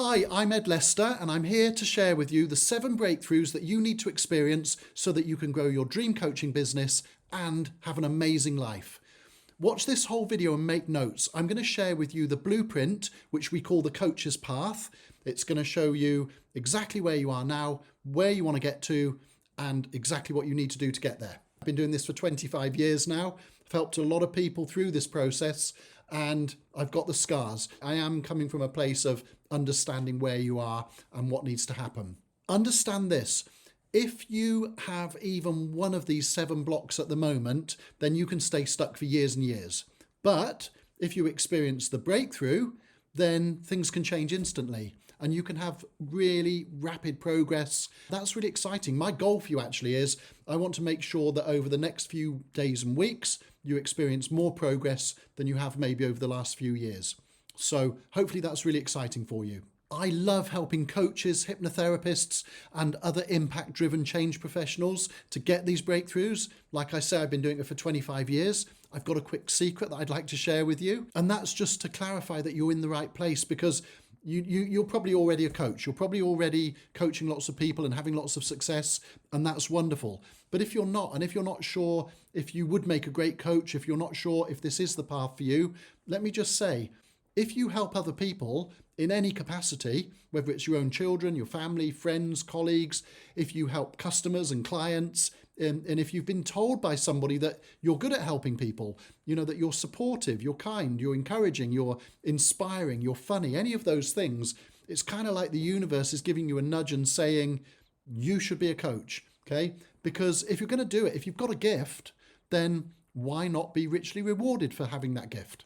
Hi, I'm Ed Lester, and I'm here to share with you the 7 breakthroughs that you need to experience so that you can grow your dream coaching business and have an amazing life. Watch this whole video and make notes. I'm going to share with you the blueprint, which we call the coach's path. It's going to show you exactly where you are now, where you want to get to, and exactly what you need to do to get there. I've been doing this for 25 years now. I've helped a lot of people through this process, and I've got the scars. I am coming from a place of understanding where you are and what needs to happen. Understand this. If you have even one of these 7 blocks at the moment, then you can stay stuck for years and years. But if you experience the breakthrough, then things can change instantly and you can have really rapid progress. That's really exciting. My goal for you actually is I want to make sure that over the next few days and weeks, you experience more progress than you have maybe over the last few years. So hopefully that's really exciting for you. I love helping coaches, hypnotherapists, and other impact-driven change professionals to get these breakthroughs. Like I say, I've been doing it for 25 years. I've got a quick secret that I'd like to share with you. And that's just to clarify that you're in the right place, because you're probably already a coach. You're probably already coaching lots of people and having lots of success, and that's wonderful. But if you're not, and if you're not sure if you would make a great coach, if you're not sure if this is the path for you, let me just say, if you help other people in any capacity, whether it's your own children, your family, friends, colleagues, if you help customers and clients, and if you've been told by somebody that you're good at helping people, you know, that you're supportive, you're kind, you're encouraging, you're inspiring, you're funny, any of those things, it's kind of like the universe is giving you a nudge and saying, you should be a coach, okay? Because if you're going to do it, if you've got a gift, then why not be richly rewarded for having that gift?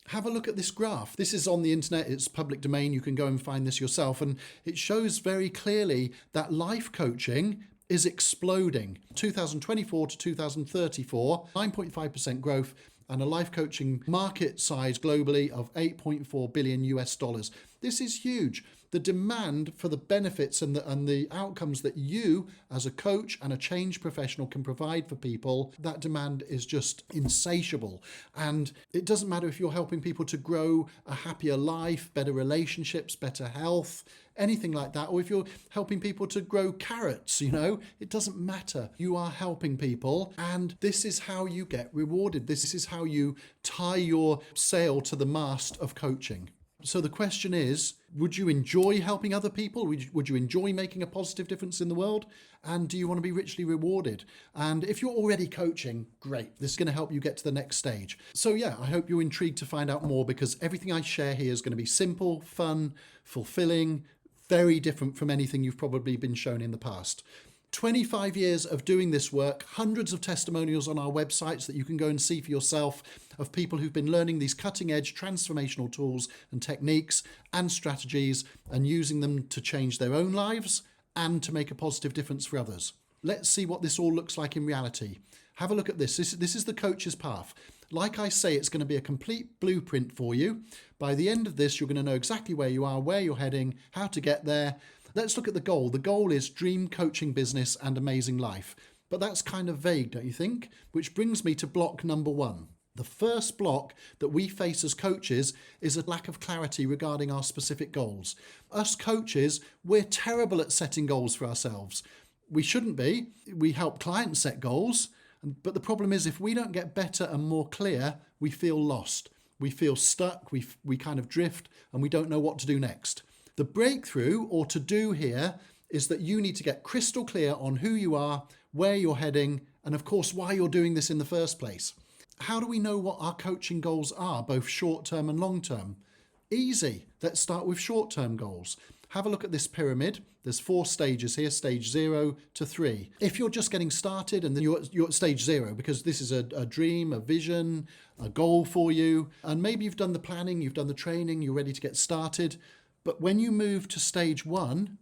Have a look at this graph. This is on the internet, it's public domain, you can go and find this yourself, and it shows very clearly that life coaching is exploding. 2024 to 2034, 9.5% growth, and a life coaching market size globally of 8.4 billion US dollars. This is huge. The demand for the benefits and the outcomes that you as a coach and a change professional can provide for people, that demand is just insatiable. And it doesn't matter if you're helping people to grow a happier life, better relationships, better health, anything like that, or if you're helping people to grow carrots, you know, it doesn't matter. You are helping people, and this is how you get rewarded. This is how you tie your sail to the mast of coaching. So the question is, would you enjoy helping other people? Would you enjoy making a positive difference in the world? And do you want to be richly rewarded? And if you're already coaching, great. This is going to help you get to the next stage. So yeah, I hope you're intrigued to find out more, because everything I share here is going to be simple, fun, fulfilling, very different from anything you've probably been shown in the past. 25 years of doing this work, hundreds of testimonials on our websites that you can go and see for yourself of people who've been learning these cutting-edge transformational tools and techniques and strategies and using them to change their own lives and to make a positive difference for others. Let's see what this all looks like in reality. Have a look at this. This is the coach's path. Like I say, it's going to be a complete blueprint for you. By the end of this, you're going to know exactly where you are, where you're heading, how to get there. Let's look at the goal. The goal is dream coaching business and amazing life. But that's kind of vague, don't you think? Which brings me to block number 1. The first block that we face as coaches is a lack of clarity regarding our specific goals. Us coaches, we're terrible at setting goals for ourselves. We shouldn't be. We help clients set goals. But the problem is, if we don't get better and more clear, we feel lost. We feel stuck. We kind of drift and we don't know what to do next. The breakthrough or to do here is that you need to get crystal clear on who you are, where you're heading, and of course, why you're doing this in the first place. How do we know what our coaching goals are, both short-term and long-term? Easy. Let's start with short-term goals. Have a look at this pyramid. There's 4 stages here, stage 0 to 3. If you're just getting started and then you're at stage 0, because this is a dream, a vision, a goal for you, and maybe you've done the planning, you've done the training, you're ready to get started. But when you move to stage 1,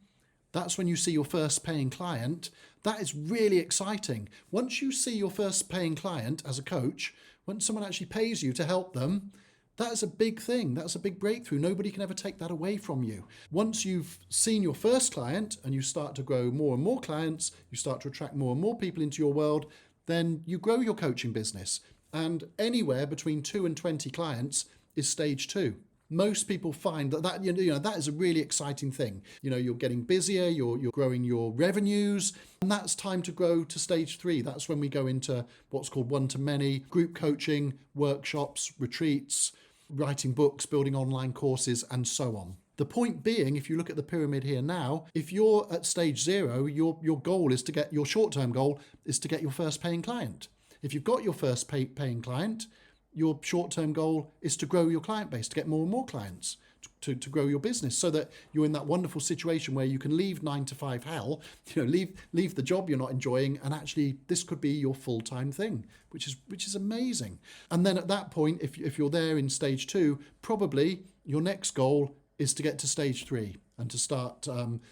that's when you see your first paying client. That is really exciting. Once you see your first paying client as a coach, when someone actually pays you to help them, that is a big thing. That's a big breakthrough. Nobody can ever take that away from you. Once you've seen your first client and you start to grow more and more clients, you start to attract more and more people into your world, then you grow your coaching business. And anywhere between 2 and 20 clients is stage 2. Most people find that that is a really exciting thing. You're getting busier, you're growing your revenues, and that's time to grow to stage 3. That's when we go into what's called one-to-many, group coaching, workshops, retreats, writing books, building online courses, and so on. The point being, if you look at the pyramid here now, if you're at stage 0, your goal is to get, your short-term goal is to get your first paying client. If you've got your first paying client, your short-term goal is to grow your client base, to get more and more clients, to grow your business, so that you're in that wonderful situation where you can leave 9-to-5 hell, leave the job you're not enjoying, and actually this could be your full-time thing, which is amazing. And then at that point, if you're there in stage 2, probably your next goal is to get to stage 3 and to start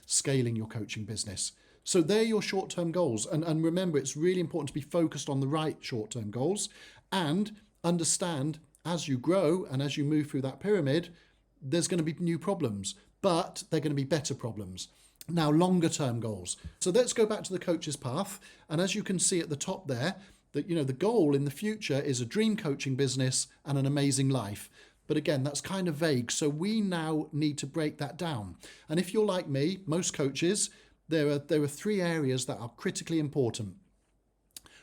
scaling your coaching business. So they're your short-term goals. And remember, it's really important to be focused on the right short-term goals and understand as you grow and as you move through that pyramid, there's going to be new problems, but they're going to be better problems. Now, longer term goals. So let's go back to the coach's path. And as you can see at the top there, that the goal in the future is a dream coaching business and an amazing life. But again, that's kind of vague. So we now need to break that down. And if you're like me, most coaches, there are 3 areas that are critically important.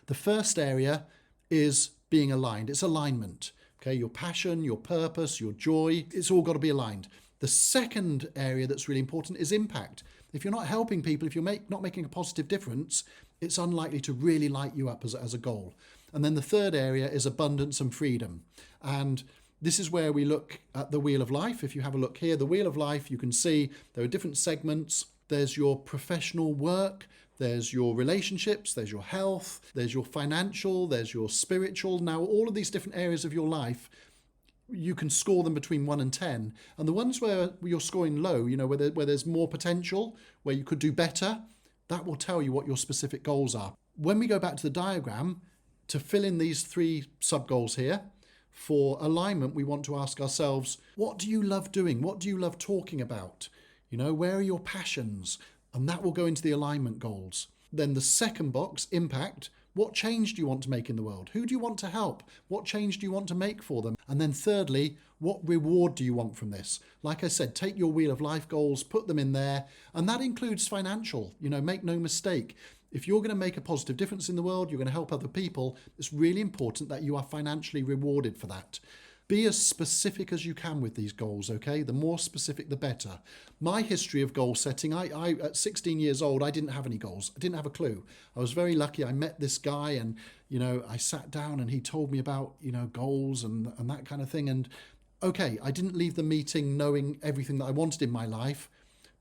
The first area is being aligned. It's alignment. Okay, your passion, your purpose, your joy, it's all got to be aligned. The second area that's really important is impact. If you're not helping people, if you're not making a positive difference, it's unlikely to really light you up as a goal. And then the third area is abundance and freedom. And this is where we look at the wheel of life. If you have a look here, the wheel of life, you can see there are different segments. There's your professional work, there's your relationships, there's your health, there's your financial, there's your spiritual. Now, all of these different areas of your life, you can score them between 1 and 10. And the ones where you're scoring low, where there's more potential, where you could do better, that will tell you what your specific goals are. When we go back to the diagram, to fill in these 3 sub-goals here, for alignment, we want to ask ourselves, what do you love doing? What do you love talking about? Where are your passions? And that will go into the alignment goals. Then the second box, impact. What change do you want to make in the world? Who do you want to help? What change do you want to make for them? And then thirdly, what reward do you want from this? Like I said, take your wheel of life goals, put them in there. And that includes financial. Make no mistake. If you're going to make a positive difference in the world, you're going to help other people, it's really important that you are financially rewarded for that. Be as specific as you can with these goals, okay? The more specific, the better. My history of goal setting, I at 16 years old, I didn't have any goals. I didn't have a clue. I was very lucky. I met this guy and, I sat down and he told me about, goals and that kind of thing. And okay, I didn't leave the meeting knowing everything that I wanted in my life,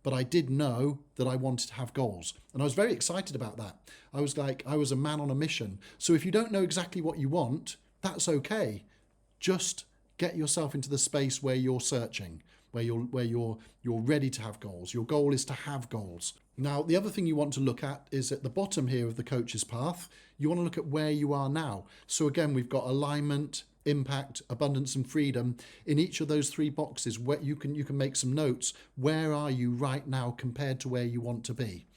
but I did know that I wanted to have goals. And I was very excited about that. I was a man on a mission. So if you don't know exactly what you want, that's okay. Just get yourself into the space where you're searching, where you're ready to have goals. Your goal is to have goals. Now, the other thing you want to look at is at the bottom here of the coach's path. You want to look at where you are now. So again, we've got alignment, impact, abundance, and freedom. In each of those 3 boxes, where you can make some notes. Where are you right now compared to where you want to be?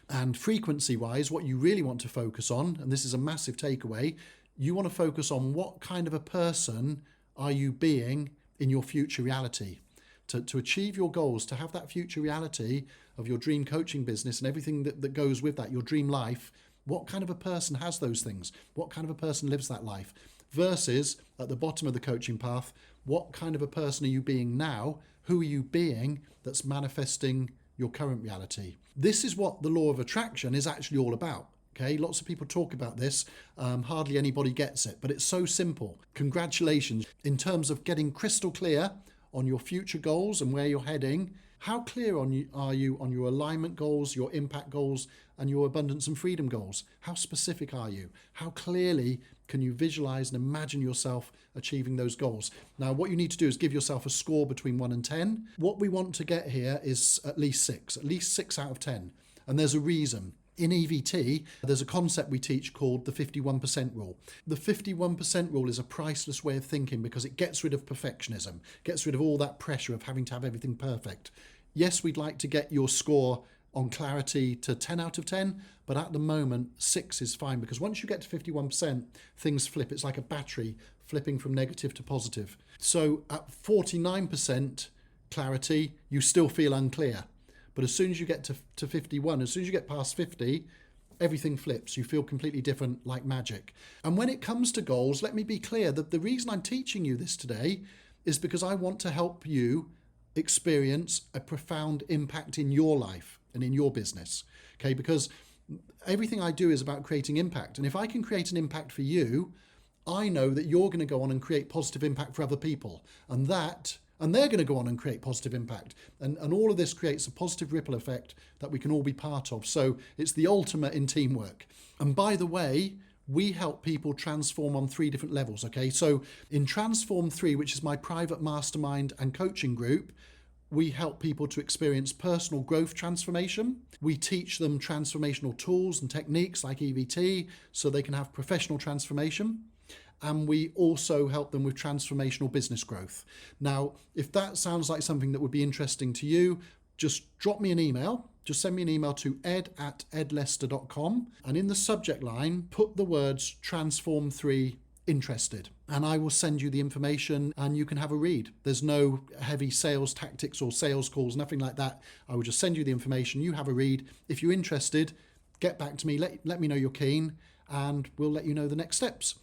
And frequency-wise, what you really want to focus on, and this is a massive takeaway, you want to focus on what kind of a person are you being in your future reality. To achieve your goals, to have that future reality of your dream coaching business and everything that goes with that, your dream life, what kind of a person has those things? What kind of a person lives that life? Versus, at the bottom of the coaching path, what kind of a person are you being now? Who are you being that's manifesting your current reality? This is what the law of attraction is actually all about. Okay, lots of people talk about this, hardly anybody gets it, but it's so simple. Congratulations. In terms of getting crystal clear on your future goals and where you're heading, how clear are you on your alignment goals, your impact goals, and your abundance and freedom goals? How specific are you? How clearly can you visualize and imagine yourself achieving those goals? Now, what you need to do is give yourself a score between 1 and 10. What we want to get here is at least 6 out of 10. And there's a reason. In EVT, there's a concept we teach called the 51% rule. The 51% rule is a priceless way of thinking because it gets rid of perfectionism, gets rid of all that pressure of having to have everything perfect. Yes, we'd like to get your score on clarity to 10 out of 10, but at the moment, 6 is fine because once you get to 51%, things flip. It's like a battery flipping from negative to positive. So at 49% clarity, you still feel unclear. But as soon as you get to 51, as soon as you get past 50, everything flips. You feel completely different, like magic. And when it comes to goals, let me be clear that the reason I'm teaching you this today is because I want to help you experience a profound impact in your life and in your business. Okay, because everything I do is about creating impact. And if I can create an impact for you, I know that you're going to go on and create positive impact for other people. And they're going to go on and create positive impact. And all of this creates a positive ripple effect that we can all be part of. So it's the ultimate in teamwork. And by the way, we help people transform on 3 different levels. Okay, so in Transform 3, which is my private mastermind and coaching group, we help people to experience personal growth transformation. We teach them transformational tools and techniques like EVT so they can have professional transformation. And we also help them with transformational business growth. Now, if that sounds like something that would be interesting to you, just drop me an email. Just send me an email to ed@edlester.com. And in the subject line, put the words Transform 3 interested. And I will send you the information and you can have a read. There's no heavy sales tactics or sales calls, nothing like that. I will just send you the information. You have a read. If you're interested, get back to me. Let me know you're keen and we'll let you know the next steps.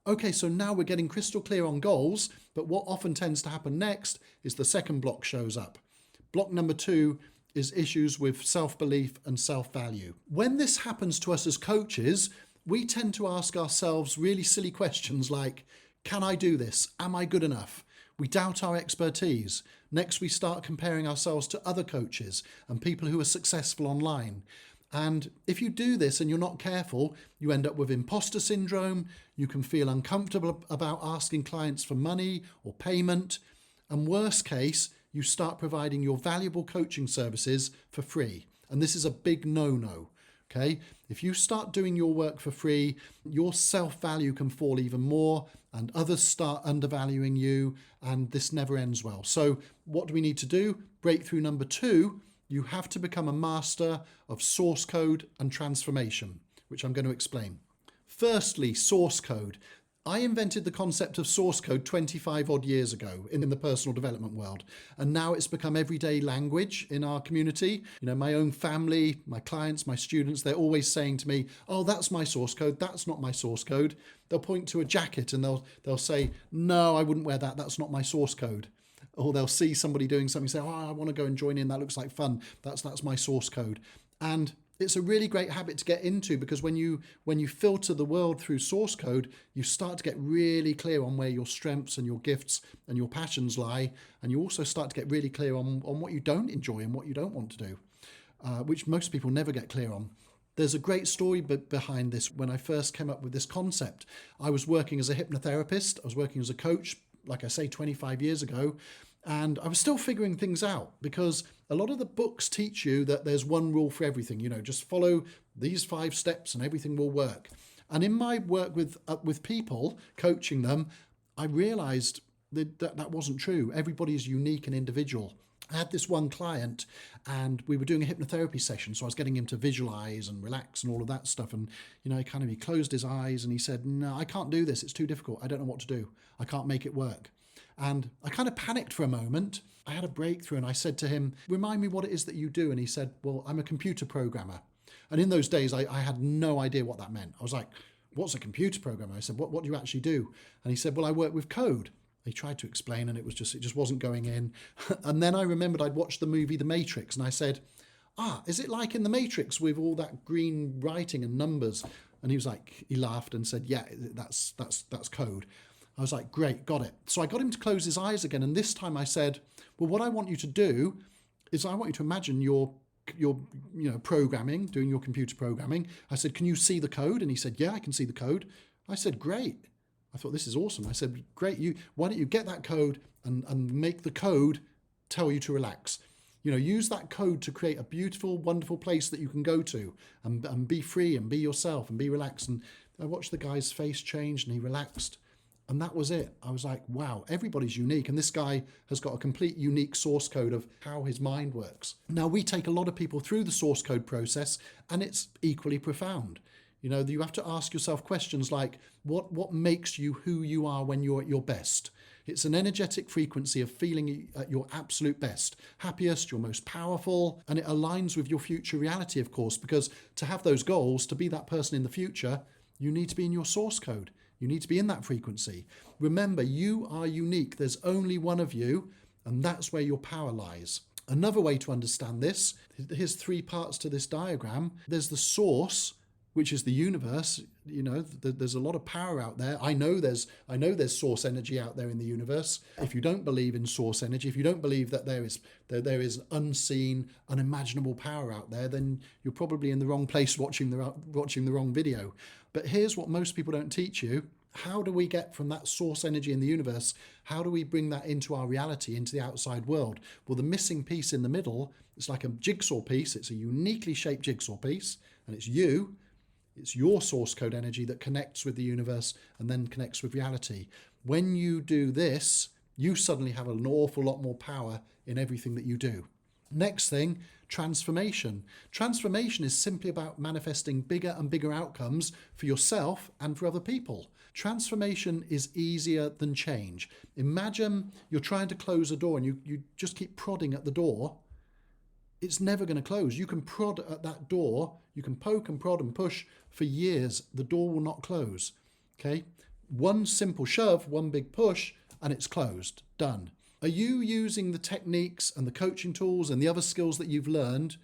Okay, so now we're getting crystal clear on goals, but what often tends to happen next is the second block shows up. Block number 2 is issues with self-belief and self-value. When this happens to us as coaches, we tend to ask ourselves really silly questions like, can I do this? Am I good enough? We doubt our expertise. Next, we start comparing ourselves to other coaches and people who are successful online. And if you do this and you're not careful, you end up with imposter syndrome. You can feel uncomfortable about asking clients for money or payment. And worst case, you start providing your valuable coaching services for free. And this is a big no-no. Okay? If you start doing your work for free, your self-value can fall even more and others start undervaluing you and this never ends well. So what do we need to do? Breakthrough number 2, you have to become a master of source code and transformation, which I'm going to explain. Firstly, source code. I invented the concept of source code 25 odd years ago in the personal development world. And now it's become everyday language in our community. You know, my own family, my clients, my students, they're always saying to me, oh, that's my source code. That's not my source code. They'll point to a jacket and they'll say, no, I wouldn't wear that. That's not my source code. Or they'll see somebody doing something and say, oh, I want to go and join in. That looks like fun. That's my source code. And it's a really great habit to get into because when you filter the world through source code, you start to get really clear on where your strengths and your gifts and your passions lie. And you also start to get really clear on what you don't enjoy and what you don't want to do, which most people never get clear on. There's a great story behind this. When I first came up with this concept, I was working as a hypnotherapist. I was working as a coach, like I say, 25 years ago. And I was still figuring things out because a lot of the books teach you that there's one rule for everything. You know, just follow these 5 steps and everything will work. And in my work with people, coaching them, I realized that wasn't true. Everybody is unique and individual. I had this one client and we were doing a hypnotherapy session. So I was getting him to visualize and relax and all of that stuff. And, you know, he closed his eyes and he said, no, I can't do this. It's too difficult. I don't know what to do. I can't make it work. And I kind of panicked for a moment. I had a breakthrough and I said to him, remind me what it is that you do. And he said, well, I'm a computer programmer. And in those days, I had no idea what that meant. I was like, what's a computer programmer? I said, what do you actually do? And he said, well, I work with code. He tried to explain and it just wasn't going in. And then I remembered I'd watched the movie The Matrix and I said, is it like in The Matrix with all that green writing and numbers? And he laughed and said, yeah, that's code. I was like, great, got it. So I got him to close his eyes again. And this time I said, well, what I want you to do is I want you to imagine you're programming, doing your computer programming. I said, can you see the code? And he said, yeah, I can see the code. I said, great. I thought, this is awesome. I said, great, why don't you get that code and make the code tell you to relax? You know, use that code to create a beautiful, wonderful place that you can go to and be free and be yourself and be relaxed. And I watched the guy's face change and he relaxed. And that was it. I was like, wow, everybody's unique. And this guy has got a complete unique source code of how his mind works. Now, we take a lot of people through the source code process and it's equally profound. You know, you have to ask yourself questions like, what makes you who you are when you're at your best? It's an energetic frequency of feeling at your absolute best, happiest, your most powerful, and it aligns with your future reality, of course, because to have those goals, to be that person in the future, you need to be in your source code. You need to be in that frequency. Remember, you are unique. There's only one of you, and that's where your power lies. Another way to understand this, here's 3 parts to this diagram. There's the source, which is the universe. You know, there's a lot of power out there. I know there's source energy out there in the universe. If you don't believe in source energy, if you don't believe that there is unseen, unimaginable power out there, then you're probably in the wrong place watching the wrong video. But here's what most people don't teach you. How do we get from that source energy in the universe? How do we bring that into our reality, into the outside world? Well, the missing piece in the middle, it's like a jigsaw piece. It's a uniquely shaped jigsaw piece, and it's you. It's your source code energy that connects with the universe and then connects with reality. When you do this, you suddenly have an awful lot more power in everything that you do. Next thing, transformation. Transformation is simply about manifesting bigger and bigger outcomes for yourself and for other people. Transformation is easier than change. Imagine you're trying to close a door and you just keep prodding at the door. It's never going to close. You can prod at that door, you can poke and prod and push for years. The door will not close. Okay? One simple shove, one big push, and it's closed. Done. Are you using the techniques and the coaching tools and the other skills that you've learned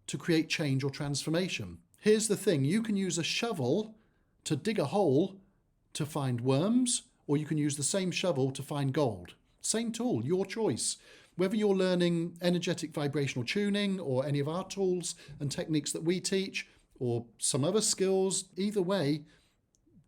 to create change or transformation? Here's the thing. You can use a shovel to dig a hole to find worms, or you can use the same shovel to find gold. Same tool, your choice. Whether you're learning energetic vibrational tuning or any of our tools and techniques that we teach, or some other skills, either way,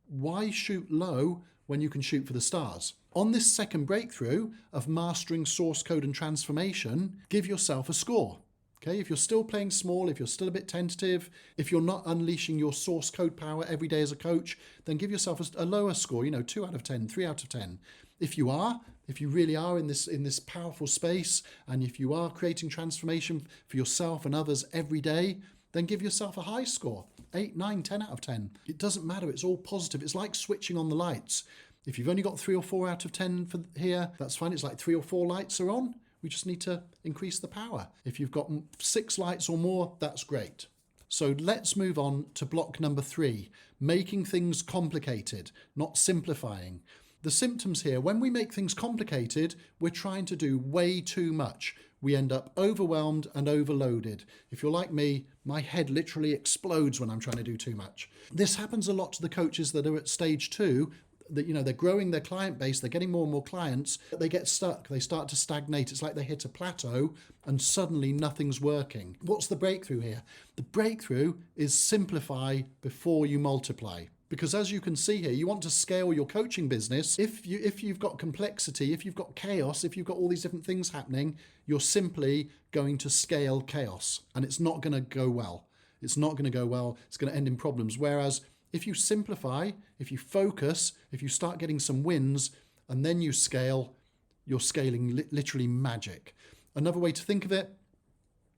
why shoot low when you can shoot for the stars? On this second breakthrough of mastering source code and transformation, give yourself a score. Okay, if you're still playing small, if you're still a bit tentative, if you're not unleashing your source code power every day as a coach, then give yourself a lower score, 2 out of 10, 3 out of 10. If you really are in this powerful space, and if you are creating transformation for yourself and others every day, then give yourself a high score, 8, 9, 10 out of 10. It doesn't matter, it's all positive. It's like switching on the lights. If you've only got 3 or 4 out of 10 for here, that's fine. It's like 3 or 4 lights are on. We just need to increase the power. If you've got 6 lights or more, that's great. So let's move on to block number 3, making things complicated, not simplifying. The symptoms here, when we make things complicated, we're trying to do way too much. We end up overwhelmed and overloaded. If you're like me, my head literally explodes when I'm trying to do too much. This happens a lot to the coaches that are at stage 2, that they're growing their client base, they're getting more and more clients, but they get stuck, they start to stagnate. It's like they hit a plateau and suddenly nothing's working. What's the breakthrough here? The breakthrough is simplify before you multiply. Because as you can see here, you want to scale your coaching business. If you've got complexity, if you've got chaos, if you've got all these different things happening, you're simply going to scale chaos, and it's not going to go well. It's not going to go well. It's going to end in problems. Whereas if you simplify, if you focus, if you start getting some wins, and then you scale, you're scaling literally magic. Another way to think of it,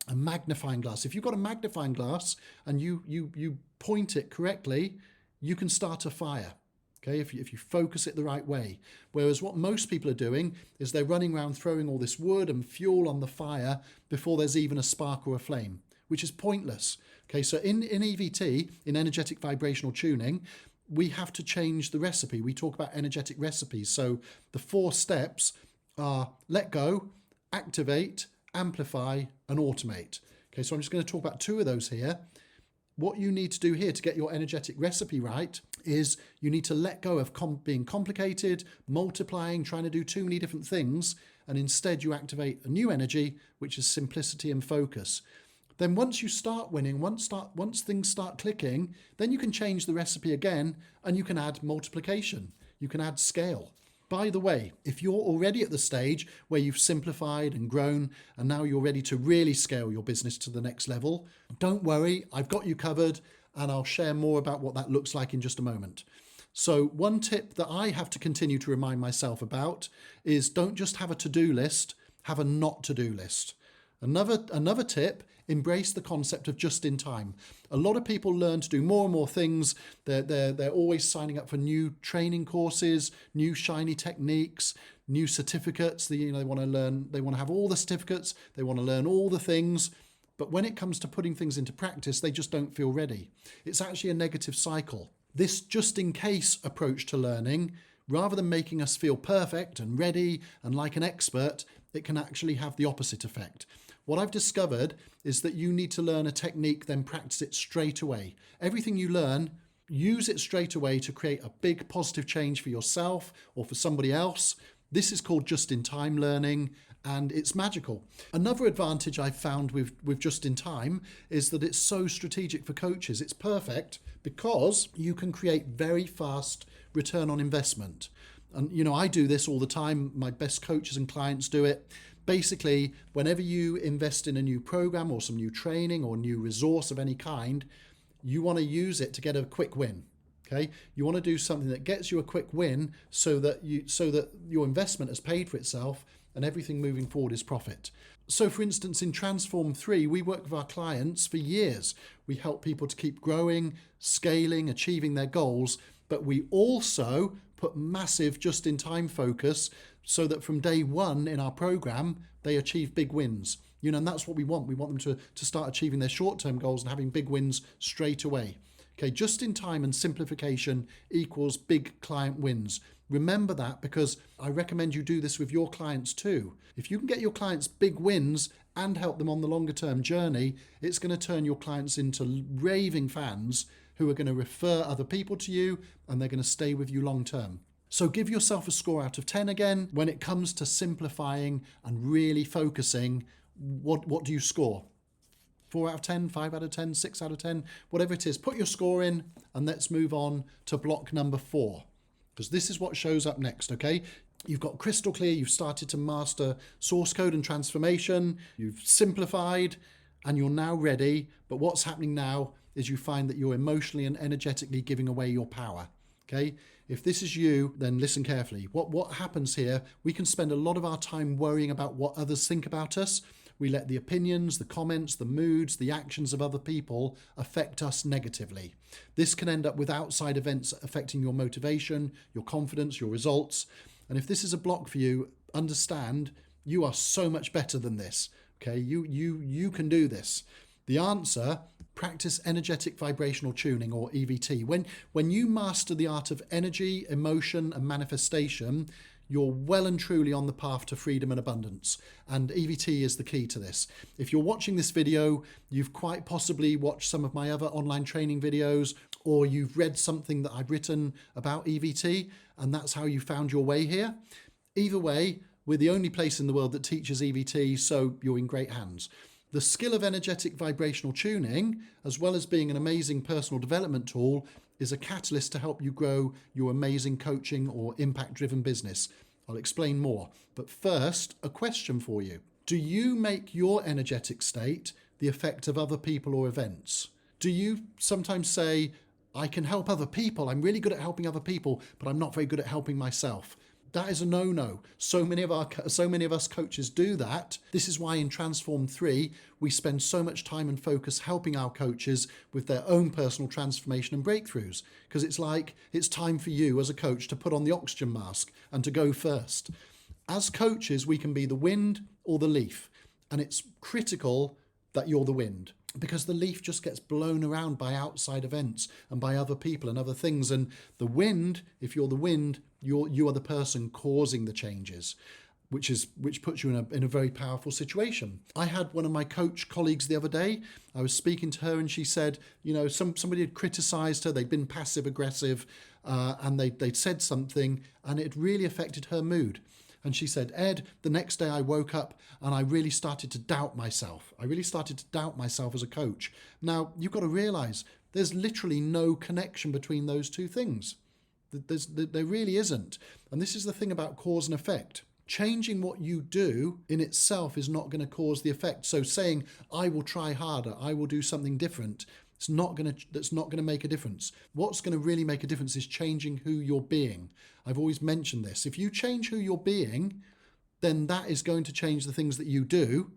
a magnifying glass. If you've got a magnifying glass and you point it correctly, you can start a fire. Okay, if you focus it the right way. Whereas what most people are doing is they're running around throwing all this wood and fuel on the fire before there's even a spark or a flame, which is pointless. Okay, so in EVT, in energetic vibrational tuning, we have to change the recipe. We talk about energetic recipes. So the 4 steps are let go, activate, amplify, and automate. Okay, so I'm just going to talk about 2 of those here. What you need to do here to get your energetic recipe right is you need to let go of being complicated, multiplying, trying to do too many different things, and instead you activate a new energy, which is simplicity and focus. Then once you start winning, once things start clicking, then you can change the recipe again and you can add multiplication. You can add scale. By the way, if you're already at the stage where you've simplified and grown and now you're ready to really scale your business to the next level, don't worry, I've got you covered, and I'll share more about what that looks like in just a moment. So one tip that I have to continue to remind myself about is don't just have a to-do list, have a not to-do list. Another tip, embrace the concept of just in time. A lot of people learn to do more and more things. They're always signing up for new training courses, new shiny techniques, new certificates. They want to learn, they want to have all the certificates, they want to learn all the things. But when it comes to putting things into practice, they just don't feel ready. It's actually a negative cycle. This just in case approach to learning, rather than making us feel perfect and ready and like an expert, it can actually have the opposite effect. What I've discovered is that you need to learn a technique, then practice it straight away. Everything you learn, use it straight away to create a big positive change for yourself or for somebody else. This is called just-in-time learning, and it's magical. Another advantage I've found with just-in-time is that it's so strategic for coaches. It's perfect because you can create very fast return on investment. And, I do this all the time. My best coaches and clients do it. Basically, whenever you invest in a new program or some new training or new resource of any kind, you want to use it to get a quick win. Okay, you want to do something that gets you a quick win so that your investment has paid for itself and everything moving forward is profit. So for instance, in Transform 3, we work with our clients for years. We help people to keep growing, scaling, achieving their goals, but we also put massive just-in-time focus so that from day one in our program, they achieve big wins. And that's what we want. We want them to start achieving their short-term goals and having big wins straight away. Okay, just in time and simplification equals big client wins. Remember that, because I recommend you do this with your clients too. If you can get your clients big wins and help them on the longer term journey, it's going to turn your clients into raving fans who are going to refer other people to you, and they're going to stay with you long term. So give yourself a score out of 10 again. When it comes to simplifying and really focusing, what do you score? 4 out of 10, 5 out of 10, 6 out of 10, whatever it is. Put your score in and let's move on to block number 4, because this is what shows up next, okay? You've got crystal clear, you've started to master source code and transformation, you've simplified, and you're now ready. But what's happening now is you find that you're emotionally and energetically giving away your power, okay? If this is you, then listen carefully. What happens here, we can spend a lot of our time worrying about what others think about us. We let the opinions, the comments, the moods, the actions of other people affect us negatively. This can end up with outside events affecting your motivation, your confidence, your results. And if this is a block for you, understand you are so much better than this. Okay, you can do this. The answer, practice energetic vibrational tuning, or EVT. When you master the art of energy, emotion, and manifestation, you're well and truly on the path to freedom and abundance. And EVT is the key to this. If you're watching this video, you've quite possibly watched some of my other online training videos, or you've read something that I've written about EVT, and that's how you found your way here. Either way, we're the only place in the world that teaches EVT, so you're in great hands. The skill of energetic vibrational tuning, as well as being an amazing personal development tool, is a catalyst to help you grow your amazing coaching or impact-driven business. I'll explain more. But first, a question for you. Do you make your energetic state the effect of other people or events? Do you sometimes say, I can help other people, I'm really good at helping other people, but I'm not very good at helping myself? That is a no-no. So many of us coaches do that. This is why in Transform 3, we spend so much time and focus helping our coaches with their own personal transformation and breakthroughs. Because it's time for you as a coach to put on the oxygen mask and to go first. As coaches, we can be the wind or the leaf. And it's critical that you're the wind, because the leaf just gets blown around by outside events and by other people and other things. And the wind, if you're the wind, you are the person causing the changes, which puts you in a very powerful situation. I had one of my coach colleagues the other day. I was speaking to her and she said, somebody had criticized her. They'd been passive aggressive and they'd said something and it really affected her mood. And she said, Ed, the next day I woke up and I really started to doubt myself. I really started to doubt myself as a coach. Now, you've got to realize there's literally no connection between those two things. There really isn't. And this is the thing about cause and effect. Changing what you do in itself is not going to cause the effect. So saying, I will try harder, I will do something different, that's not going to make a difference. What's going to really make a difference is changing who you're being. I've always mentioned this. If you change who you're being, then that is going to change the things that you do,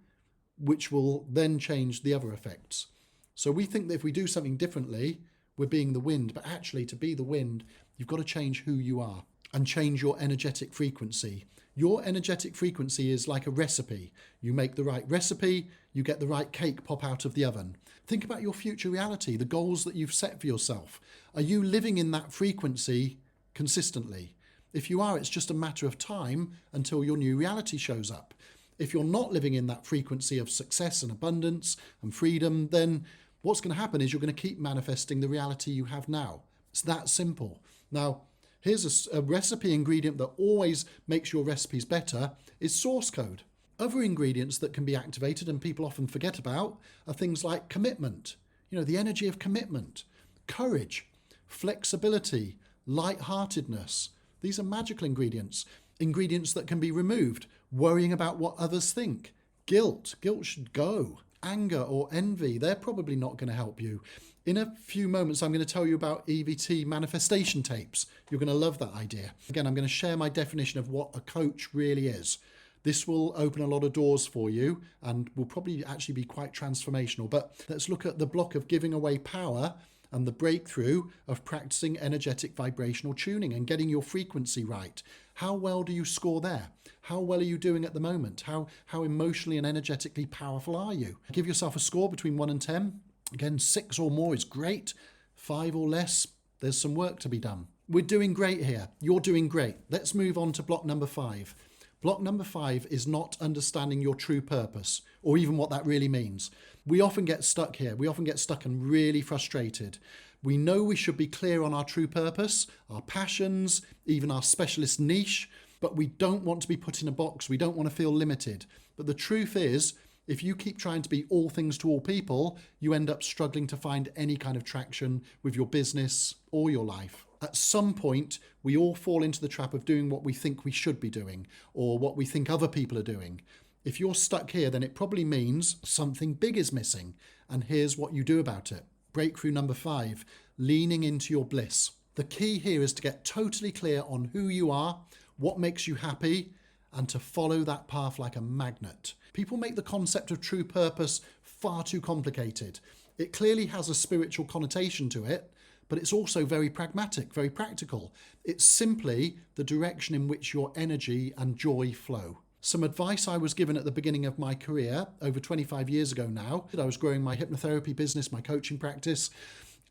which will then change the other effects. So we think that if we do something differently, we're being the wind, but actually to be the wind, you've got to change who you are and change your energetic frequency. Your energetic frequency is like a recipe. You make the right recipe, you get the right cake pop out of the oven. Think about your future reality, the goals that you've set for yourself. Are you living in that frequency consistently? If you are, it's just a matter of time until your new reality shows up. If you're not living in that frequency of success and abundance and freedom, then what's going to happen is you're going to keep manifesting the reality you have now. It's that simple. Now, here's a recipe ingredient that always makes your recipes better is source code. Other ingredients that can be activated and people often forget about are things like commitment, the energy of commitment, courage, flexibility, lightheartedness. These are magical ingredients that can be removed. Worrying about what others think, guilt should go. Anger or envy, they're probably not going to help you. In a few moments, I'm going to tell you about EVT manifestation tapes. You're going to love that idea. Again, I'm going to share my definition of what a coach really is. This will open a lot of doors for you and will probably actually be quite transformational. But let's look at the block of giving away power and the breakthrough of practicing energetic vibrational tuning and getting your frequency right. How well do you score there? How well are you doing at the moment? How emotionally and energetically powerful are you? Give yourself a score between 1 and 10. Again, 6 or more is great. 5 or less, there's some work to be done. We're doing great here. You're doing great. Let's move on to block number 5. Block number 5 is not understanding your true purpose, or even what that really means. We often get stuck here. We often get stuck and really frustrated. We know we should be clear on our true purpose, our passions, even our specialist niche, but we don't want to be put in a box. We don't want to feel limited. But the truth is, if you keep trying to be all things to all people, you end up struggling to find any kind of traction with your business or your life. At some point, we all fall into the trap of doing what we think we should be doing or what we think other people are doing. If you're stuck here, then it probably means something big is missing. And here's what you do about it. Breakthrough number 5, leaning into your bliss. The key here is to get totally clear on who you are, what makes you happy, and to follow that path like a magnet. People make the concept of true purpose far too complicated. It clearly has a spiritual connotation to it, but it's also very pragmatic, very practical. It's simply the direction in which your energy and joy flow. Some advice I was given at the beginning of my career, over 25 years ago now. I was growing my hypnotherapy business, my coaching practice,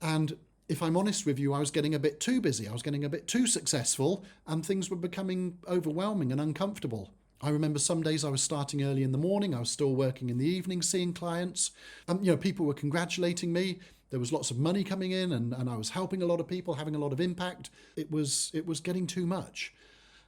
and if I'm honest with you, I was getting a bit too busy. I was getting a bit too successful, and things were becoming overwhelming and uncomfortable. I remember some days I was starting early in the morning. I was still working in the evening, seeing clients. People were congratulating me. There was lots of money coming in, and I was helping a lot of people, having a lot of impact. It was getting too much.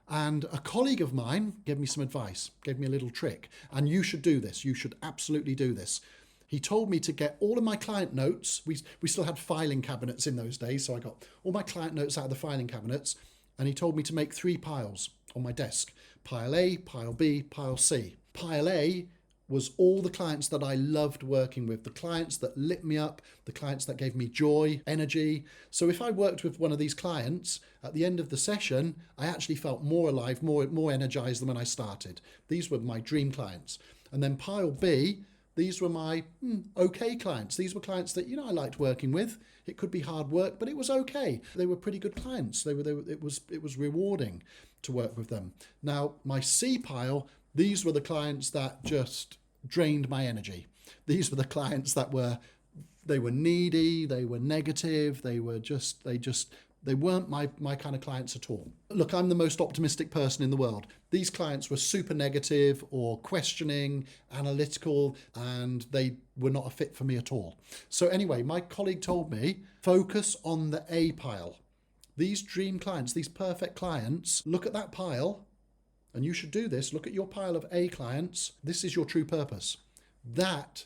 And a colleague of mine gave me some advice, gave me a little trick. And you should do this. You should absolutely do this. He told me to get all of my client notes. We still had filing cabinets in those days, so I got all my client notes out of the filing cabinets. And he told me to make 3 piles on my desk. Pile A, pile B, pile C. Pile A was all the clients that I loved working with, the clients that lit me up, the clients that gave me joy, energy. So if I worked with one of these clients, at the end of the session, I actually felt more alive, more energized than when I started. These were my dream clients. And then pile B, these were my okay clients. These were clients that, I liked working with. It could be hard work, but it was okay. They were pretty good clients. It was rewarding to work with them. Now, my C pile, these were the clients that just drained my energy. These were the clients that were needy, they were negative, they weren't my kind of clients at all. Look, I'm the most optimistic person in the world. These clients were super negative or questioning, analytical, and they were not a fit for me at all. So anyway, my colleague told me, focus on the A pile. These dream clients, these perfect clients, look at that pile, and you should do this. Look at your pile of A clients. This is your true purpose. That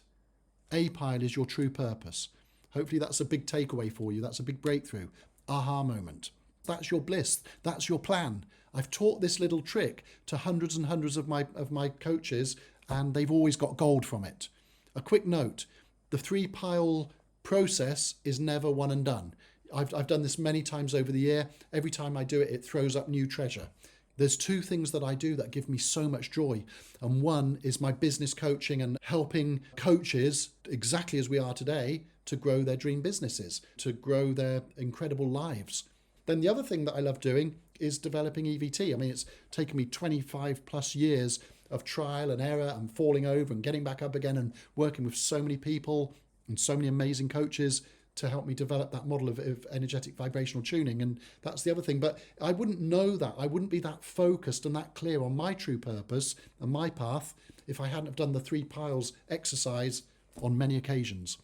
A pile is your true purpose. Hopefully that's a big takeaway for you. That's a big breakthrough. Aha moment. That's your bliss. That's your plan. I've taught this little trick to hundreds and hundreds of my coaches, and they've always got gold from it. A quick note, the 3 pile process is never one and done. I've done this many times over the year. Every time I do it, it throws up new treasure. There's two things that I do that give me so much joy. And one is my business coaching and helping coaches, exactly as we are today, to grow their dream businesses, to grow their incredible lives. Then the other thing that I love doing is developing EVT. I mean, it's taken me 25 plus years of trial and error and falling over and getting back up again and working with so many people and so many amazing coaches to help me develop that model of energetic vibrational tuning. And that's the other thing. But I wouldn't know that. I wouldn't be that focused and that clear on my true purpose and my path if I hadn't have done the 3 piles exercise on many occasions.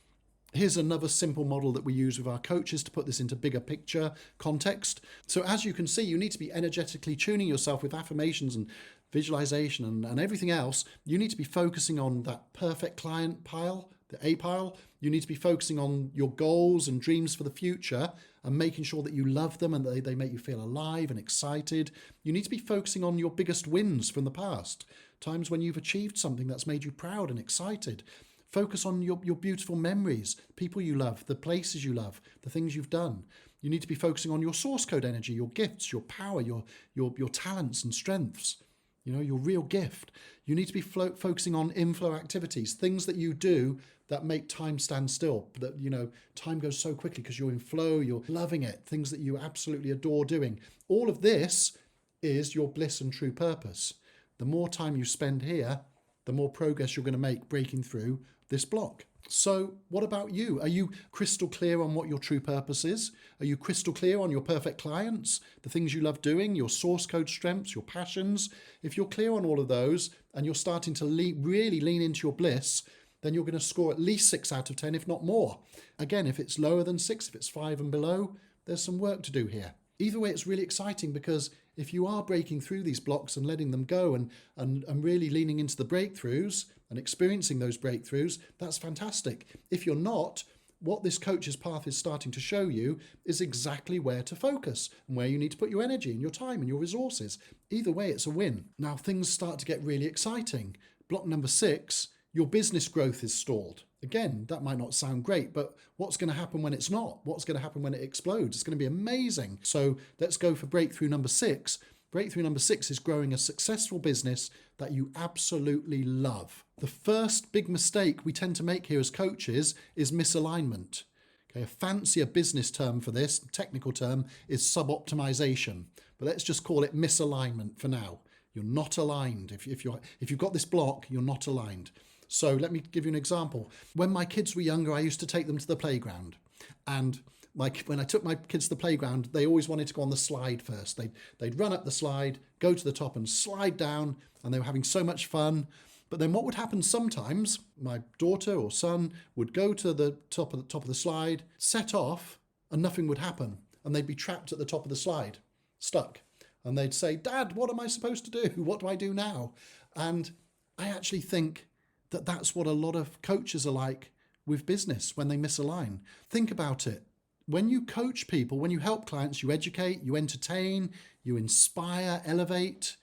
Here's another simple model that we use with our coaches to put this into bigger picture context. So as you can see, you need to be energetically tuning yourself with affirmations and visualization and everything else. You need to be focusing on that perfect client pile, the A pile. You need to be focusing on your goals and dreams for the future and making sure that you love them and they make you feel alive and excited. You need to be focusing on your biggest wins from the past, times when you've achieved something that's made you proud and excited. Focus on your beautiful memories, people you love, the places you love, the things you've done. You need to be focusing on your source code energy, your gifts, your power, your talents and strengths, your real gift. You need to be focusing on inflow activities, things that you do that make time stand still, that, time goes so quickly because you're in flow, you're loving it, things that you absolutely adore doing. All of this is your bliss and true purpose. The more time you spend here, the more progress you're going to make breaking through this block. So what about you? Are you crystal clear on what your true purpose is? Are you crystal clear on your perfect clients, the things you love doing, your source code strengths, your passions? If you're clear on all of those and you're starting to really lean into your bliss, then you're going to score at least 6 out of 10, if not more. Again, if it's lower than 6, if it's 5 and below, there's some work to do here. Either way, it's really exciting because if you are breaking through these blocks and letting them go and really leaning into the breakthroughs and experiencing those breakthroughs, that's fantastic. If you're not, what this coach's path is starting to show you is exactly where to focus and where you need to put your energy and your time and your resources. Either way, it's a win. Now things start to get really exciting. Block number 6, your business growth is stalled. Again, that might not sound great, but what's going to happen when it's not? What's going to happen when it explodes? It's going to be amazing. So let's go for breakthrough number 6. Breakthrough number 6 is growing a successful business that you absolutely love. The first big mistake we tend to make here as coaches is misalignment. Okay, a fancier business term for this, technical term, is sub-optimization. But let's just call it misalignment for now. You're not aligned. If you've got this block, you're not aligned. So let me give you an example. When my kids were younger, I used to take them to the playground. And when I took my kids to the playground, they always wanted to go on the slide first. They'd run up the slide, go to the top and slide down, and they were having so much fun. But then what would happen sometimes, my daughter or son would go to the top of the slide, set off, and nothing would happen. And they'd be trapped at the top of the slide, stuck. And they'd say, "Dad, what am I supposed to do? What do I do now?" And I actually think that that's what a lot of coaches are like with business when they misalign. Think about it. When you coach people, when you help clients, you educate, you entertain, you inspire, elevate,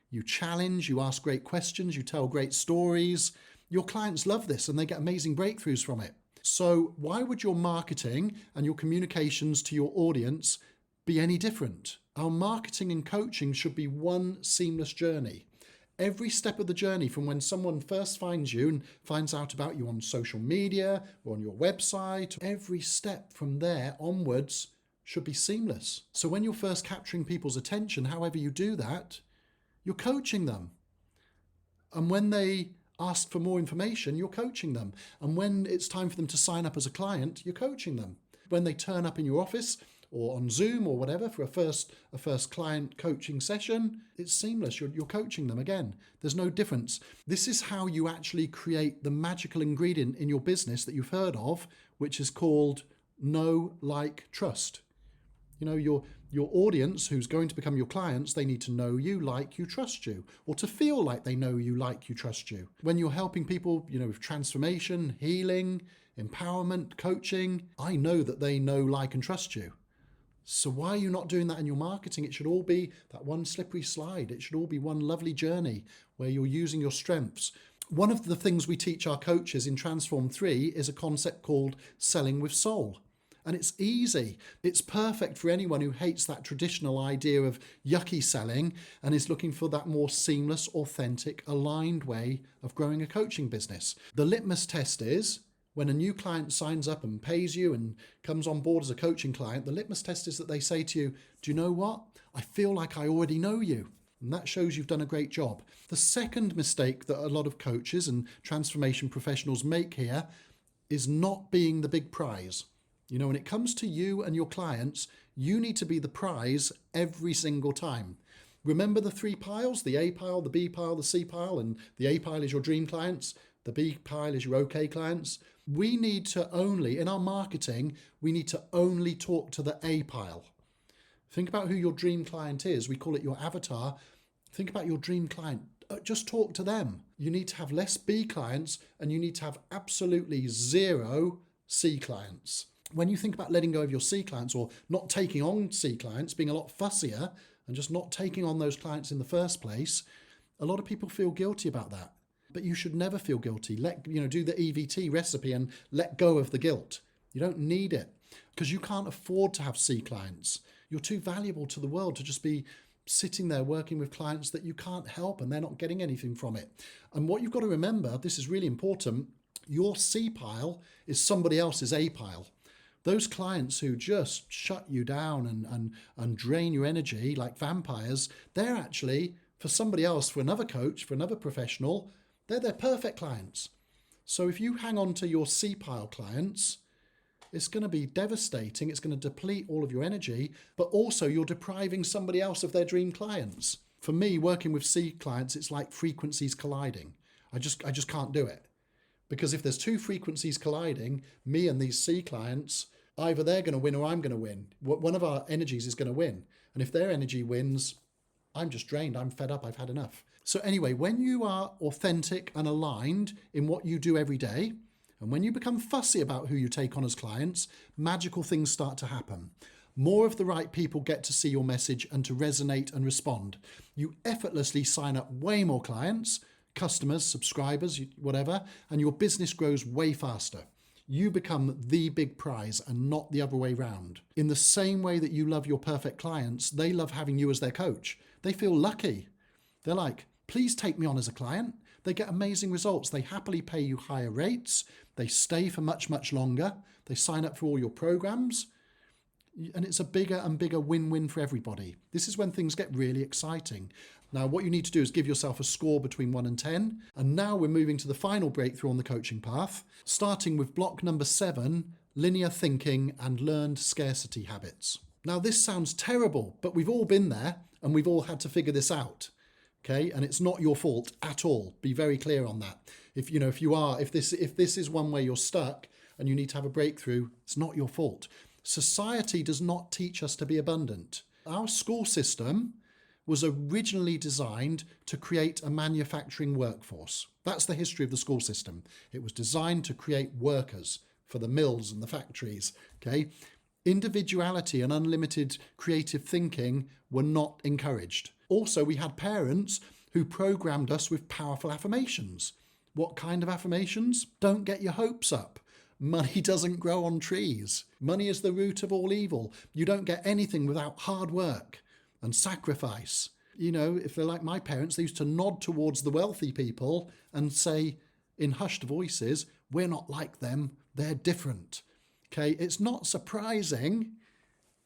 you challenge, you ask great questions, you tell great stories. Your clients love this and they get amazing breakthroughs from it. So why would your marketing and your communications to your audience be any different? Our marketing and coaching should be one seamless journey. Every step of the journey, from when someone first finds you and finds out about you on social media or on your website, every step from there onwards should be seamless. So when you're first capturing people's attention, however you do that, you're coaching them. And when they ask for more information, you're coaching them. And when it's time for them to sign up as a client, you're coaching them. When they turn up in your office or on Zoom or whatever for a first client coaching session, it's seamless. You're coaching them again. There's no difference. This is how you actually create the magical ingredient in your business that you've heard of, which is called know, like, trust. Your audience who's going to become your clients, they need to know you, like you, trust you, or to feel like they know you, like you, trust you. When you're helping people, with transformation, healing, empowerment, coaching, I know that they know, like, and trust you. So why are you not doing that in your marketing? It should all be that one slippery slide. It should all be one lovely journey where you're using your strengths. One of the things we teach our coaches in Transform 3 is a concept called selling with soul. And it's easy. It's perfect for anyone who hates that traditional idea of yucky selling and is looking for that more seamless, authentic, aligned way of growing a coaching business. The litmus test is when a new client signs up and pays you and comes on board as a coaching client, the litmus test is that they say to you, do you know what? I feel like I already know you. And that shows you've done a great job. The second mistake that a lot of coaches and transformation professionals make here is not being the big prize. You know, when it comes to you and your clients, you need to be the prize every single time. Remember the 3 piles, the A pile, the B pile, the C pile, and the A pile is your dream clients, the B pile is your okay clients. We need to only, in our marketing, we need to only talk to the A pile. Think about who your dream client is. We call it your avatar. Think about your dream client. Just talk to them. You need to have less B clients and you need to have absolutely 0 C clients. When you think about letting go of your C clients or not taking on C clients, being a lot fussier and just not taking on those clients in the first place, a lot of people feel guilty about that. But you should never feel guilty. Do the EVT recipe and let go of the guilt. You don't need it because you can't afford to have C clients. You're too valuable to the world to just be sitting there working with clients that you can't help and they're not getting anything from it. And what you've got to remember, this is really important, your C pile is somebody else's A pile. Those clients who just shut you down and drain your energy like vampires, they're actually, for somebody else, for another coach, for another professional, they're their perfect clients. So if you hang on to your C pile clients, it's going to be devastating. It's going to deplete all of your energy, but also you're depriving somebody else of their dream clients. For me, working with C clients, it's like frequencies colliding. I just can't do it. Because if there's 2 frequencies colliding, me and these C clients, either they're going to win or I'm going to win. One of our energies is going to win. And if their energy wins, I'm just drained. I'm fed up. I've had enough. So anyway, when you are authentic and aligned in what you do every day, and when you become fussy about who you take on as clients, magical things start to happen. More of the right people get to see your message and to resonate and respond. You effortlessly sign up way more clients, customers, subscribers, whatever, and your business grows way faster. You become the big prize and not the other way round. In the same way that you love your perfect clients, they love having you as their coach. They feel lucky. They're like, please take me on as a client. They get amazing results. They happily pay you higher rates. They stay for much, much longer. They sign up for all your programs. And it's a bigger and bigger win-win for everybody. This is when things get really exciting. Now, what you need to do is give yourself a score between 1 and 10. And now we're moving to the final breakthrough on the coaching path, starting with block number 7, linear thinking and learned scarcity habits. Now, this sounds terrible, but we've all been there and we've all had to figure this out. Okay, and it's not your fault at all. Be very clear on that. If this is one where you're stuck and you need to have a breakthrough, it's not your fault. Society does not teach us to be abundant. Our school system was originally designed to create a manufacturing workforce. That's the history of the school system. It was designed to create workers for the mills and the factories. Okay, individuality and unlimited creative thinking were not encouraged. Also, we had parents who programmed us with powerful affirmations. What kind of affirmations? Don't get your hopes up. Money doesn't grow on trees. Money is the root of all evil. You don't get anything without hard work and sacrifice. You know, if they're like my parents, they used to nod towards the wealthy people and say in hushed voices, we're not like them, they're different. Okay, it's not surprising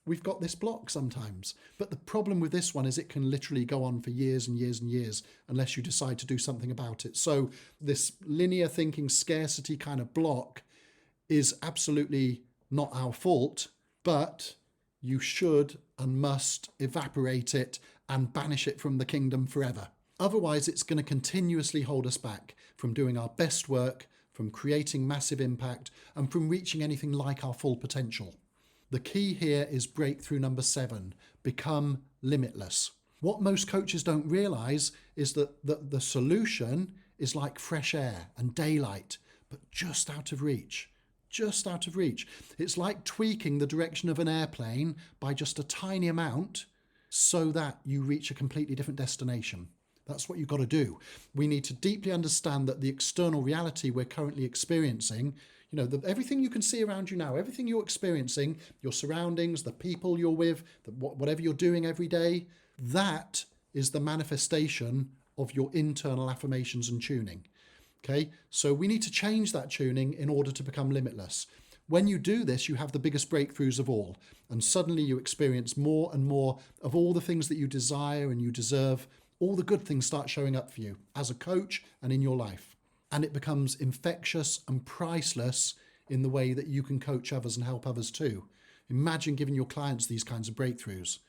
we've got this block sometimes. But the problem with this one is it can literally go on for years and years and years unless you decide to do something about it. So this linear thinking scarcity kind of block is absolutely not our fault, but you should and must evaporate it and banish it from the kingdom forever. Otherwise, it's going to continuously hold us back from doing our best work, from creating massive impact, and from reaching anything like our full potential. The key here is breakthrough number 7, become limitless. What most coaches don't realize is that the solution is like fresh air and daylight, but just out of reach. Just out of reach. It's like tweaking the direction of an airplane by just a tiny amount so that you reach a completely different destination. That's what you've got to do. We need to deeply understand that the external reality we're currently experiencing, everything you can see around you now, everything you're experiencing, your surroundings, the people you're with, whatever you're doing every day, that is the manifestation of your internal affirmations and tuning. Okay, so we need to change that tuning in order to become limitless. When you do this, you have the biggest breakthroughs of all. And suddenly you experience more and more of all the things that you desire and you deserve. All the good things start showing up for you as a coach and in your life. And it becomes infectious and priceless in the way that you can coach others and help others too. Imagine giving your clients these kinds of breakthroughs.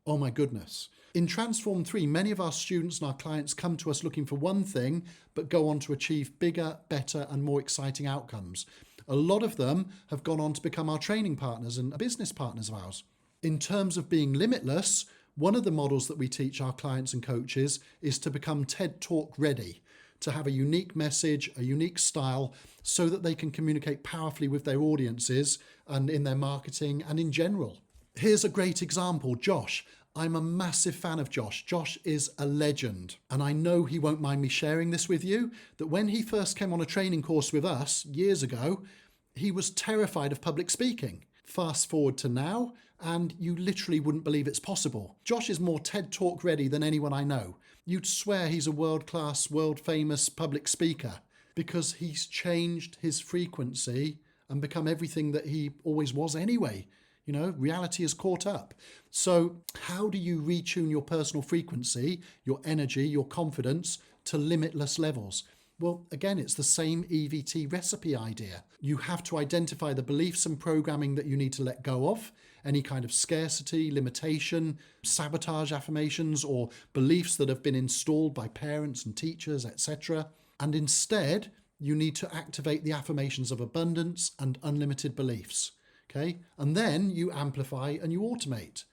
Oh my goodness. In Transform 3, many of our students and our clients come to us looking for one thing, but go on to achieve bigger, better, and more exciting outcomes. A lot of them have gone on to become our training partners and business partners of ours. In terms of being limitless, one of the models that we teach our clients and coaches is to become TED Talk ready, to have a unique message, a unique style, so that they can communicate powerfully with their audiences and in their marketing and in general. Here's a great example, Josh. I'm a massive fan of Josh. Josh is a legend. And I know he won't mind me sharing this with you, that when he first came on a training course with us years ago, he was terrified of public speaking. Fast forward to now, and you literally wouldn't believe it's possible. Josh is more TED Talk ready than anyone I know. You'd swear he's a world-class, world-famous public speaker because he's changed his frequency and become everything that he always was anyway. Reality has caught up. So how do you retune your personal frequency, your energy, your confidence to limitless levels? Well, again, it's the same EVT recipe idea. You have to identify the beliefs and programming that you need to let go of, any kind of scarcity, limitation, sabotage affirmations, or beliefs that have been installed by parents and teachers, etc. And instead, you need to activate the affirmations of abundance and unlimited beliefs. Okay, and then you amplify and you automate.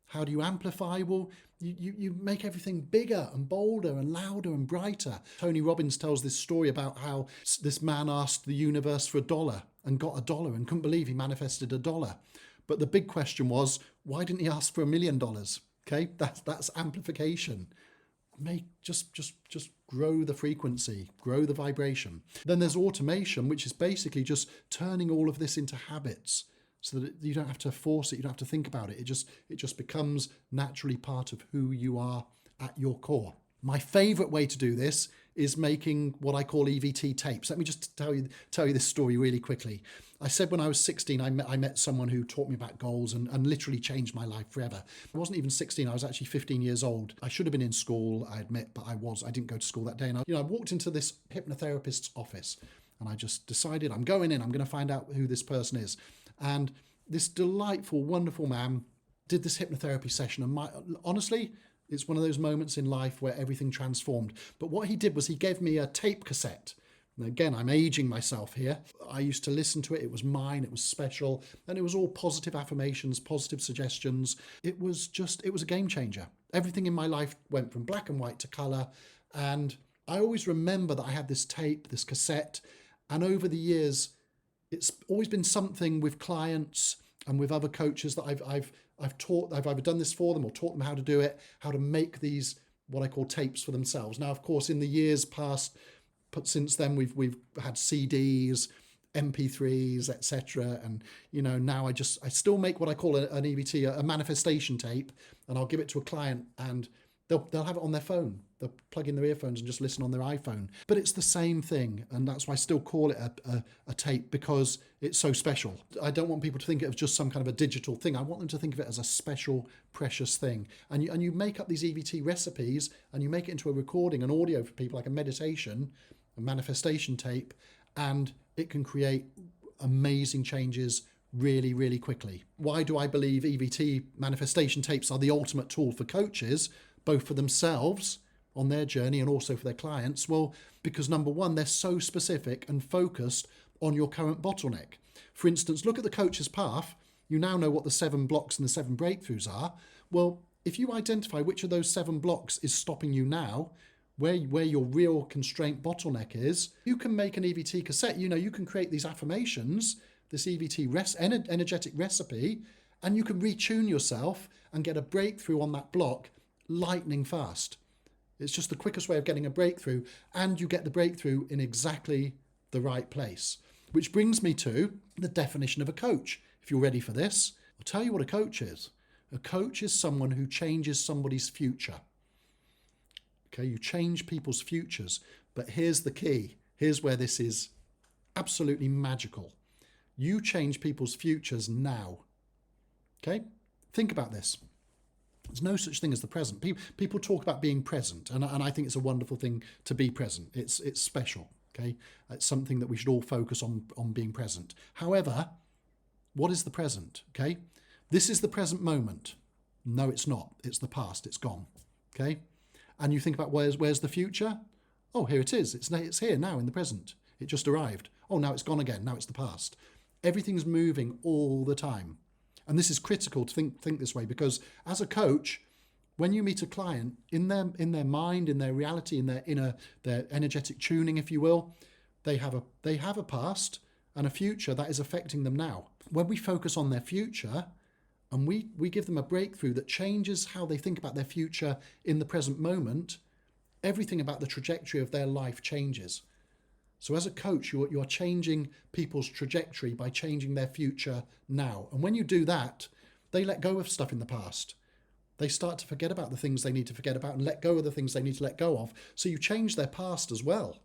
How do you amplify? Well, you make everything bigger and bolder and louder and brighter. Tony Robbins tells this story about how this man asked the universe for $1 and got $1 and couldn't believe he manifested $1. But the big question was, why didn't he ask for $1 million? Okay, that's amplification. Just grow the frequency, grow the vibration. Then there's automation, which is basically just turning all of this into habits, so that you don't have to force it, you don't have to think about it. It just becomes naturally part of who you are at your core. My favorite way to do this is making what I call EVT tapes. Let me just tell you this story really quickly. I said when I was 16, I met someone who taught me about goals and literally changed my life forever. I wasn't even 16, I was actually 15 years old. I should have been in school, I admit, but I didn't go to school that day. And I walked into this hypnotherapist's office and I just decided I'm going in, I'm going to find out who this person is. And this delightful, wonderful man did this hypnotherapy session. And honestly, it's one of those moments in life where everything transformed. But what he did was he gave me a tape cassette. And again, I'm aging myself here. I used to listen to it. It was mine. It was special. And it was all positive affirmations, positive suggestions. It was a game changer. Everything in my life went from black and white to color. And I always remember that I had this tape, this cassette. And over the years, it's always been something with clients and with other coaches that I've taught. I've either done this for them or taught them how to do it, how to make these what I call tapes for themselves. Now, of course, in the years past, but since then we've had CDs, MP3s, etc. And now I still make what I call an EVT, a manifestation tape, and I'll give it to a client and they'll have it on their phone. They'll plug in their earphones and just listen on their iPhone. But it's the same thing, and that's why I still call it a tape, because it's so special. I don't want people to think of just some kind of a digital thing. I want them to think of it as a special, precious thing. And you make up these EVT recipes, and you make it into a recording, an audio for people, like a meditation, a manifestation tape, and it can create amazing changes really, really quickly. Why do I believe EVT manifestation tapes are the ultimate tool for coaches, both for themselves on their journey and also for their clients? Well, because number one, they're so specific and focused on your current bottleneck. For instance, look at the coach's path. You now know what the 7 blocks and the 7 breakthroughs are. Well, if you identify which of those 7 blocks is stopping you now, where your real constraint bottleneck is, you can make an EVT cassette. You can create these affirmations, this EVT energetic recipe, and you can retune yourself and get a breakthrough on that block lightning fast. It's just the quickest way of getting a breakthrough, and you get the breakthrough in exactly the right place. Which brings me to the definition of a coach. If you're ready for this, I'll tell you what a coach is. A coach is someone who changes somebody's future. Okay, you change people's futures. But here's the key. Here's where this is absolutely magical. You change people's futures now. Okay? Think about this. There's no such thing as the present. People talk about being present, and I think it's a wonderful thing to be present. It's special. Okay? It's something that we should all focus on being present. However, what is the present? Okay? This is the present moment. No, it's not. It's the past. It's gone. Okay? And you think about where's the future? Oh, here it is. It's here now in the present. It just arrived. Oh, now it's gone again. Now it's the past. Everything's moving all the time. And this is critical to think this way, because as a coach, when you meet a client, in their mind, in their reality, in their energetic tuning, if you will, they have a past and a future that is affecting them now. When we focus on their future and we give them a breakthrough that changes how they think about their future in the present moment, everything about the trajectory of their life changes. So as a coach, you're changing people's trajectory by changing their future now. And when you do that, they let go of stuff in the past. They start to forget about the things they need to forget about and let go of the things they need to let go of. So you change their past as well,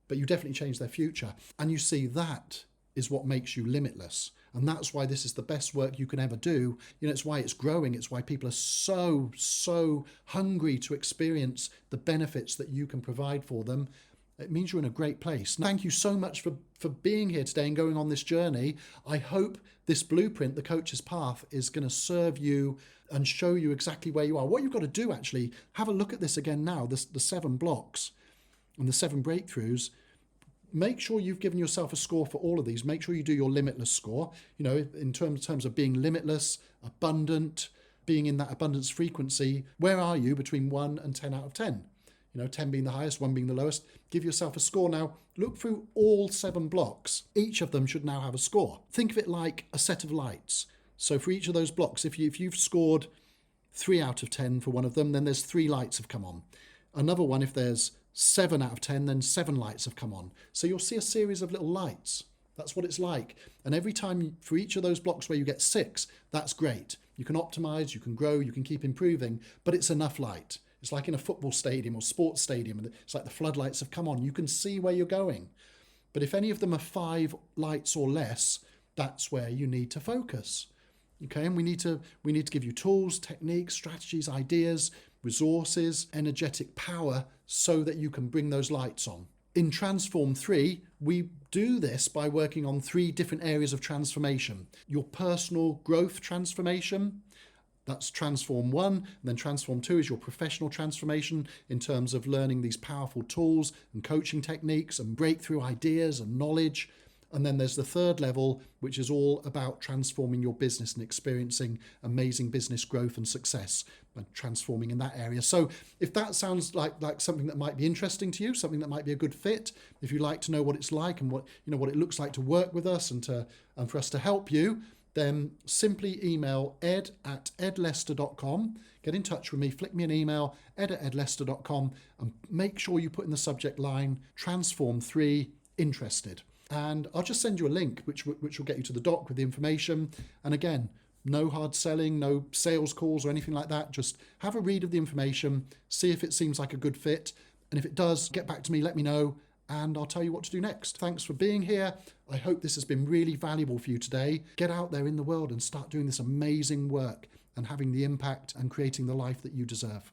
but you definitely change their future. And you see, that is what makes you limitless. And that's why this is the best work you can ever do. You know, it's why it's growing. It's why people are so hungry to experience the benefits that you can provide for them. It means you're in a great place. Thank you so much for being here today and going on this journey. I hope this blueprint, the coach's path, is going to serve you and show you exactly where you are. What you've got to do, actually, have a look at this again now, the 7 blocks and the 7 breakthroughs. Make sure you've given yourself a score for all of these. Make sure you do your limitless score, you know, in terms of being limitless, abundant, being in that abundance frequency. Where are you between 1 and 10 out of 10? You know, 10 being the highest, 1 being the lowest. Give yourself a score. Now, look through all 7 blocks. Each of them should now have a score. Think of it like a set of lights. So for each of those blocks, if you've scored 3 out of 10 for one of them, then there's 3 lights have come on. Another one, if there's 7 out of 10, then 7 lights have come on. So you'll see a series of little lights. That's what it's like. And every time for each of those blocks where you get 6, that's great. You can optimize, you can grow, you can keep improving, but it's enough light. It's like in a football stadium or sports stadium. It's like the floodlights have come on. You can see where you're going. But if any of them are 5 lights or less, that's where you need to focus. Okay, and we need to give you tools, techniques, strategies, ideas, resources, energetic power so that you can bring those lights on. In Transform 3, we do this by working on 3 different areas of transformation. Your personal growth transformation, that's Transform 1, and then Transform 2 is your professional transformation in terms of learning these powerful tools and coaching techniques and breakthrough ideas and knowledge. And then there's the 3rd level, which is all about transforming your business and experiencing amazing business growth and success and transforming in that area. So if that sounds like something that might be interesting to you, something that might be a good fit, if you'd like to know what it's like and what it looks like to work with us and for us to help you, then simply email ed@edlester.com. Get in touch with me, flick me an email, ed@edlester.com, and make sure you put in the subject line Transform 3 interested. And I'll just send you a link which will get you to the doc with the information. And again, no hard selling, no sales calls or anything like that. Just have a read of the information, see if it seems like a good fit. And if it does, get back to me, let me know, and I'll tell you what to do next. Thanks for being here. I hope this has been really valuable for you today. Get out there in the world and start doing this amazing work and having the impact and creating the life that you deserve.